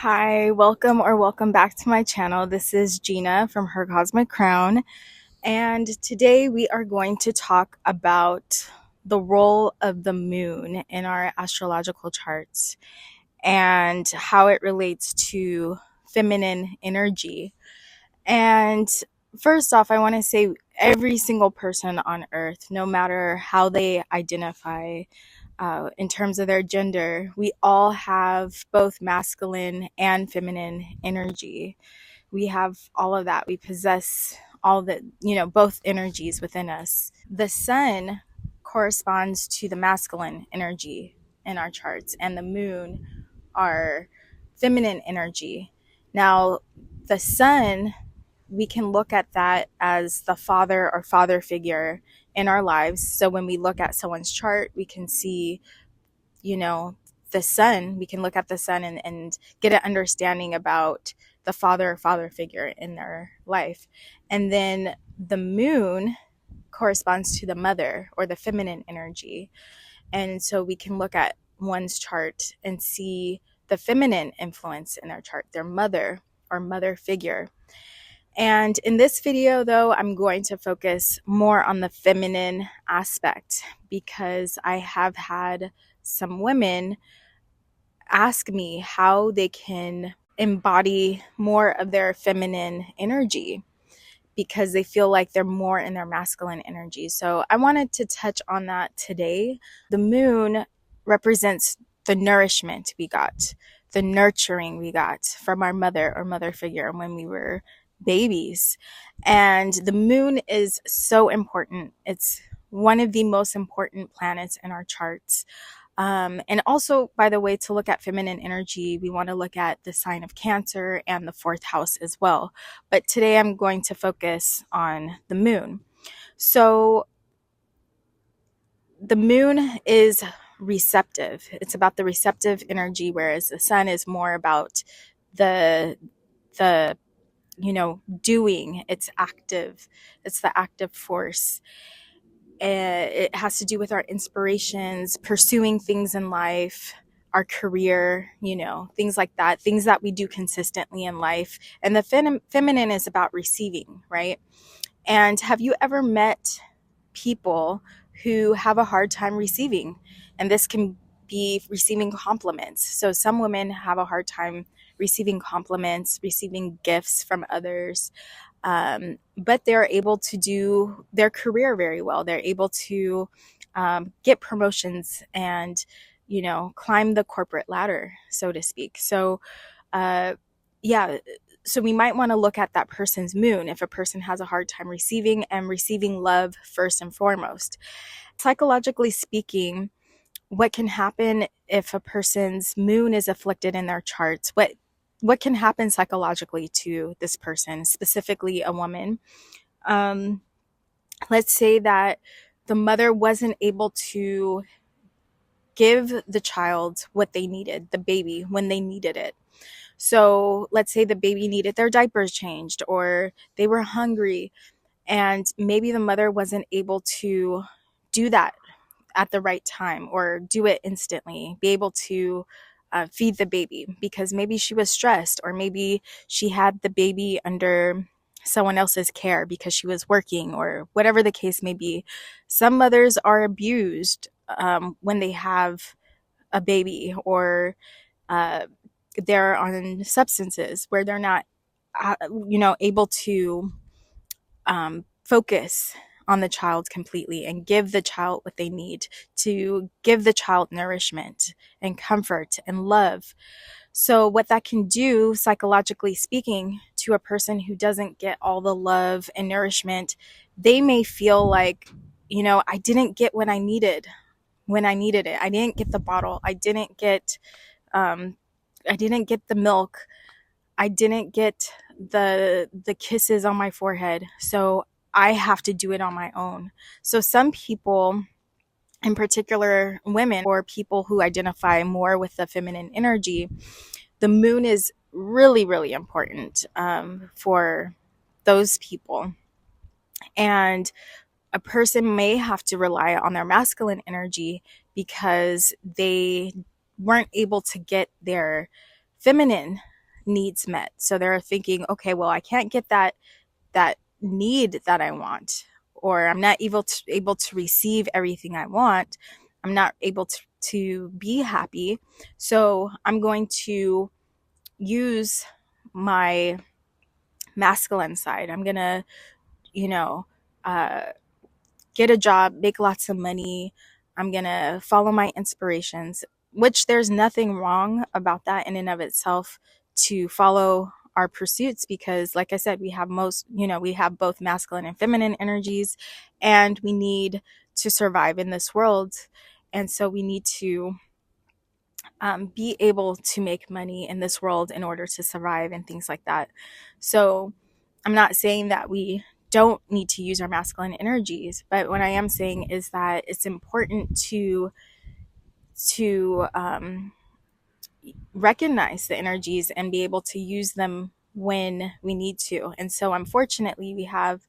Hi, welcome back to my channel. This is Gina from Her Cosmic Crown, and today we are going to talk about the role of the moon in our astrological charts and how it relates to feminine energy. And first off, I want to say every single person on earth, no matter how they identify, in terms of their gender, we all have both masculine and feminine energy. We have all of that. We possess all the, both energies within us. The sun corresponds to the masculine energy in our charts, and the moon, our feminine energy. Now, the sun, we can look at that as the father or father figure in our lives. So when we look at someone's chart, we can see, the sun. We can look at the sun and get an understanding about the father or father figure in their life. And then the moon corresponds to the mother or the feminine energy. And so we can look at one's chart and see the feminine influence in their chart, their mother or mother figure. And in this video, though, I'm going to focus more on the feminine aspect because I have had some women ask me how they can embody more of their feminine energy because they feel like they're more in their masculine energy. So I wanted to touch on that today. The moon represents the nourishment we got, the nurturing we got from our mother or mother figure when we were babies. And the moon is so important. It's one of the most important planets in our charts. And also, by the way, to look at feminine energy, we want to look at the sign of Cancer and the fourth house as well. But today I'm going to focus on the moon. So the moon is receptive. It's about the receptive energy, whereas the sun is more about the doing. It's active. It's the active force. It has to do with our inspirations, pursuing things in life, our career, things like that, things that we do consistently in life. And the feminine is about receiving, right? And have you ever met people who have a hard time receiving? And this can be receiving compliments. So some women have a hard time receiving compliments, receiving gifts from others. But they're able to do their career very well. They're able to get promotions and, climb the corporate ladder, so to speak. So, so we might want to look at that person's moon if a person has a hard time receiving love first and foremost. Psychologically speaking, what can happen if a person's moon is afflicted in their charts? What can happen psychologically to this person, specifically a woman? Let's say that the mother wasn't able to give the child what they needed, the baby, when they needed it. So let's say the baby needed their diapers changed or they were hungry, and maybe the mother wasn't able to do that at the right time or do it instantly, be able to feed the baby because maybe she was stressed, or maybe she had the baby under someone else's care because she was working, or whatever the case may be. Some mothers are abused when they have a baby, or they're on substances where they're not able to focus on the child completely and give the child what they need, to give the child nourishment and comfort and love. So what that can do, psychologically speaking, to a person who doesn't get all the love and nourishment, they may feel like, I didn't get what I needed when I needed it. I didn't get the bottle. I didn't get the milk. I didn't get the kisses on my forehead. So I have to do it on my own. So some people, in particular women or people who identify more with the feminine energy, the moon is really, really important for those people. And a person may have to rely on their masculine energy because they weren't able to get their feminine needs met. So they're thinking, okay, well, I can't get that need that I want, or I'm not able to receive everything I want. I'm not able to be happy. So I'm going to use my masculine side. I'm going to, you know, uh, get a job, make lots of money. I'm going to follow my inspirations, which there's nothing wrong about that in and of itself, to follow our pursuits, because like I said, we have both masculine and feminine energies, and we need to survive in this world. And so we need to be able to make money in this world in order to survive and things like that. So I'm not saying that we don't need to use our masculine energies, but what I am saying is that it's important to recognize the energies and be able to use them when we need to. And so unfortunately, we have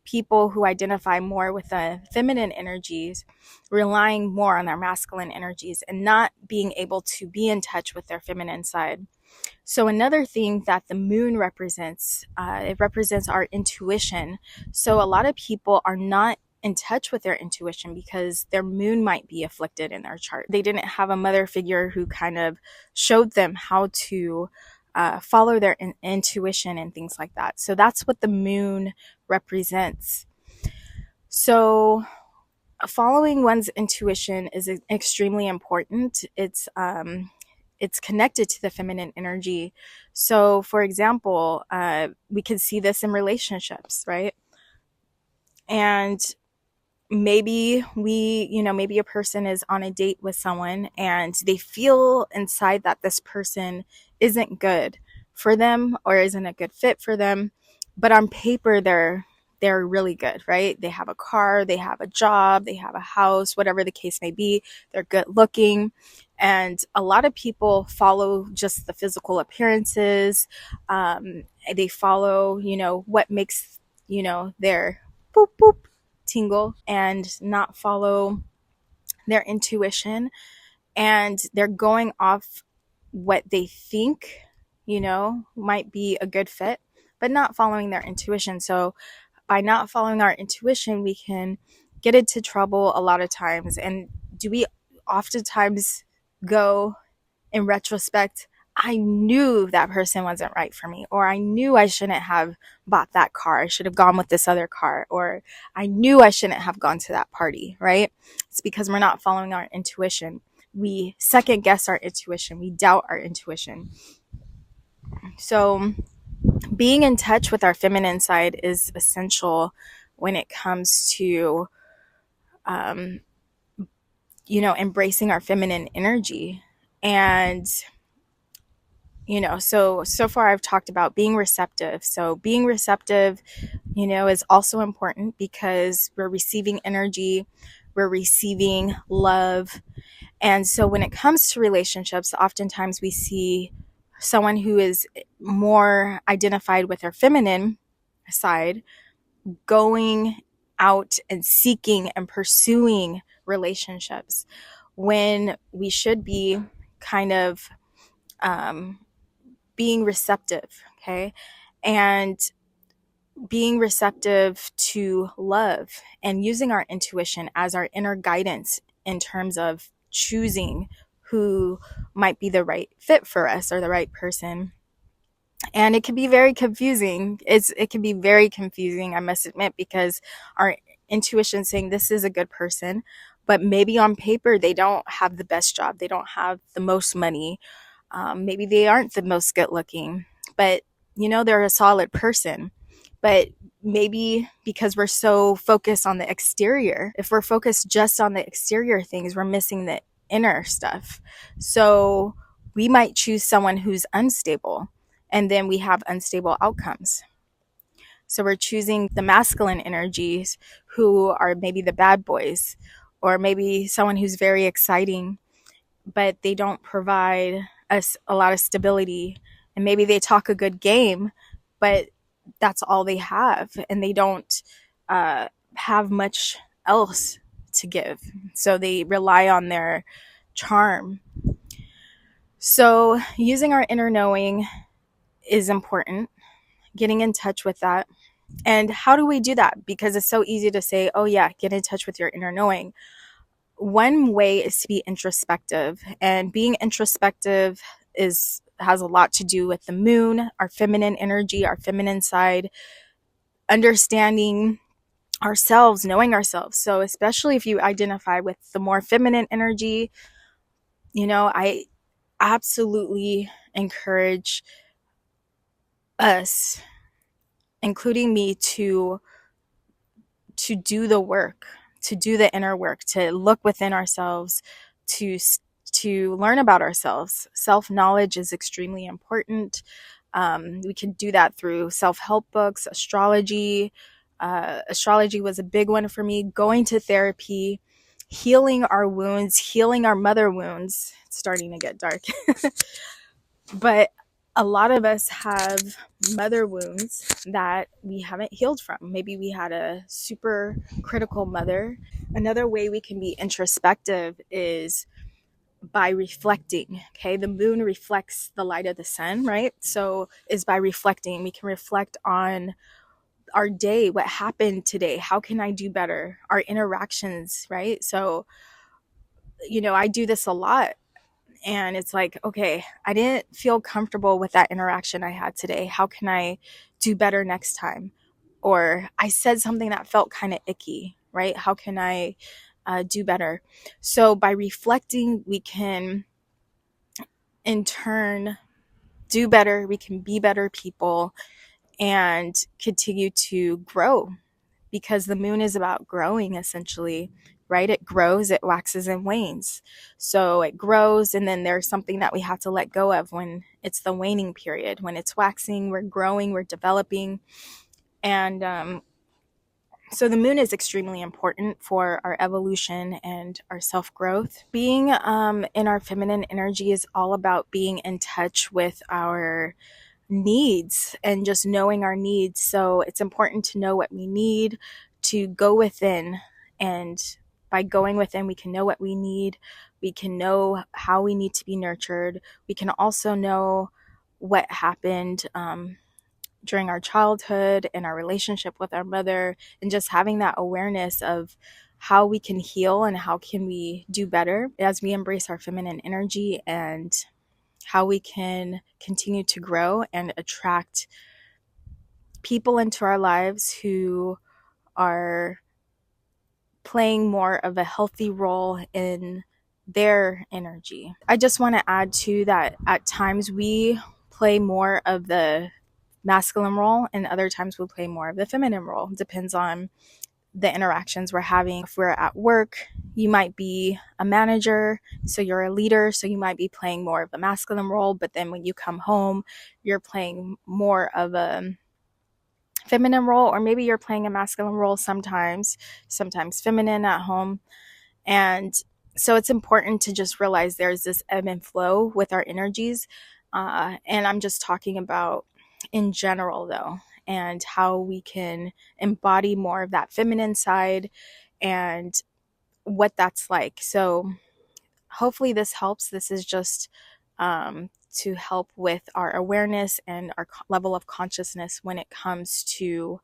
people who identify more with the feminine energies relying more on their masculine energies and not being able to be in touch with their feminine side. So another thing that the moon represents, it represents our intuition. So a lot of people are not in touch with their intuition because their moon might be afflicted in their chart. They didn't have a mother figure who kind of showed them how to follow their intuition and things like that. So that's what the moon represents. So following one's intuition is extremely important. It's connected to the feminine energy. So, for example, we can see this in relationships, right? And maybe a person is on a date with someone and they feel inside that this person isn't good for them or isn't a good fit for them, but on paper they're really good, right? They have a car, they have a job, they have a house, whatever the case may be. They're good looking. And a lot of people follow just the physical appearances. They follow, what makes, their boop, boop, tingle, and not follow their intuition. And they're going off what they think, might be a good fit, but not following their intuition. So by not following our intuition, we can get into trouble a lot of times. And do we oftentimes go in retrospect, I knew that person wasn't right for me, or I knew I shouldn't have bought that car. I should have gone with this other car, or I knew I shouldn't have gone to that party, right? It's because we're not following our intuition. We second guess our intuition. We doubt our intuition. So being in touch with our feminine side is essential when it comes to, embracing our feminine energy. And so far I've talked about being receptive. So being receptive, is also important because we're receiving energy, we're receiving love. And so when it comes to relationships, oftentimes we see someone who is more identified with their feminine side going out and seeking and pursuing relationships when we should be kind of being receptive, okay? And being receptive to love and using our intuition as our inner guidance in terms of choosing who might be the right fit for us or the right person. And it can be very confusing. It can be very confusing, I must admit, because our intuition saying this is a good person, but maybe on paper they don't have the best job, they don't have the most money, maybe they aren't the most good looking, but they're a solid person. But maybe because we're so focused on the exterior, if we're focused just on the exterior things, we're missing the inner stuff. So we might choose someone who's unstable, and then we have unstable outcomes. So we're choosing the masculine energies who are maybe the bad boys, or maybe someone who's very exciting, but they don't provide us a lot of stability. And maybe they talk a good game, but that's all they have, and they don't have much else to give. So they rely on their charm. So using our inner knowing is important, getting in touch with that. And how do we do that? Because it's so easy to say, oh yeah, get in touch with your inner knowing. One way is to be introspective, and being introspective has a lot to do with the moon, our feminine energy, our feminine side, understanding ourselves, knowing ourselves. So especially if you identify with the more feminine energy, I absolutely encourage us, including me, to do the work, to do the inner work, to look within ourselves, to learn about ourselves. Self-knowledge is extremely important. We can do that through self-help books, astrology. Astrology was a big one for me. Going to therapy, healing our wounds, healing our mother wounds. It's starting to get dark. But a lot of us have mother wounds that we haven't healed from. Maybe we had a super critical mother. Another way we can be introspective is by reflecting. Okay, the moon reflects the light of the sun, right? So is by reflecting. We can reflect on our day, what happened today, how can I do better, our interactions, right? So I do this a lot. And it's like, okay, I didn't feel comfortable with that interaction I had today. How can I do better next time? Or I said something that felt kind of icky, right? How can I do better? So by reflecting, we can in turn do better. We can be better people and continue to grow, because the moon is about growing, essentially, right? It grows, it waxes and wanes. So it grows, and then there's something that we have to let go of when it's the waning period. When it's waxing, we're growing, we're developing. And so the moon is extremely important for our evolution and our self-growth. Being in our feminine energy is all about being in touch with our needs and just knowing our needs. So it's important to know what we need, to go within, and by going within, we can know what we need. We can know how we need to be nurtured. We can also know what happened during our childhood and our relationship with our mother, and just having that awareness of how we can heal and how can we do better as we embrace our feminine energy, and how we can continue to grow and attract people into our lives who are playing more of a healthy role in their energy. I just want to add to that at times we play more of the masculine role and other times we'll play more of the feminine role. It depends on the interactions we're having. If we're at work, you might be a manager, so you're a leader, so you might be playing more of the masculine role, but then when you come home, you're playing more of a feminine role, or maybe you're playing a masculine role sometimes feminine at home. And so it's important to just realize there's this ebb and flow with our energies. And I'm just talking about in general though, and how we can embody more of that feminine side and what that's like. So hopefully this helps. This is just to help with our awareness and our level of consciousness when it comes to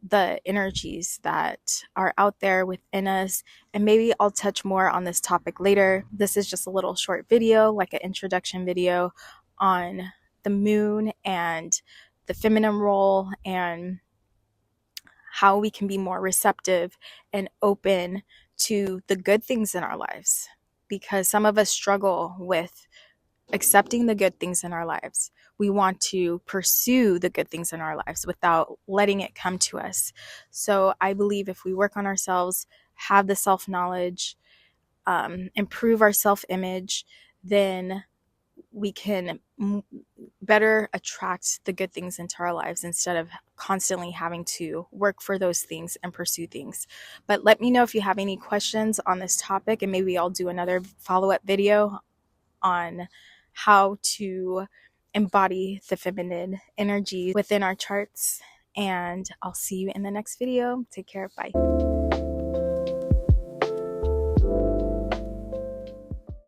the energies that are out there within us. And maybe I'll touch more on this topic later. This is just a little short video, like an introduction video on the moon and the feminine role, and how we can be more receptive and open to the good things in our lives. Because some of us struggle with accepting the good things in our lives. We want to pursue the good things in our lives without letting it come to us. So I believe if we work on ourselves, have the self-knowledge, improve our self-image, then we can better attract the good things into our lives instead of constantly having to work for those things and pursue things. But let me know if you have any questions on this topic, and maybe I'll do another follow-up video on how to embody the feminine energy within our charts. And I'll see you in the next video. Take care. Bye.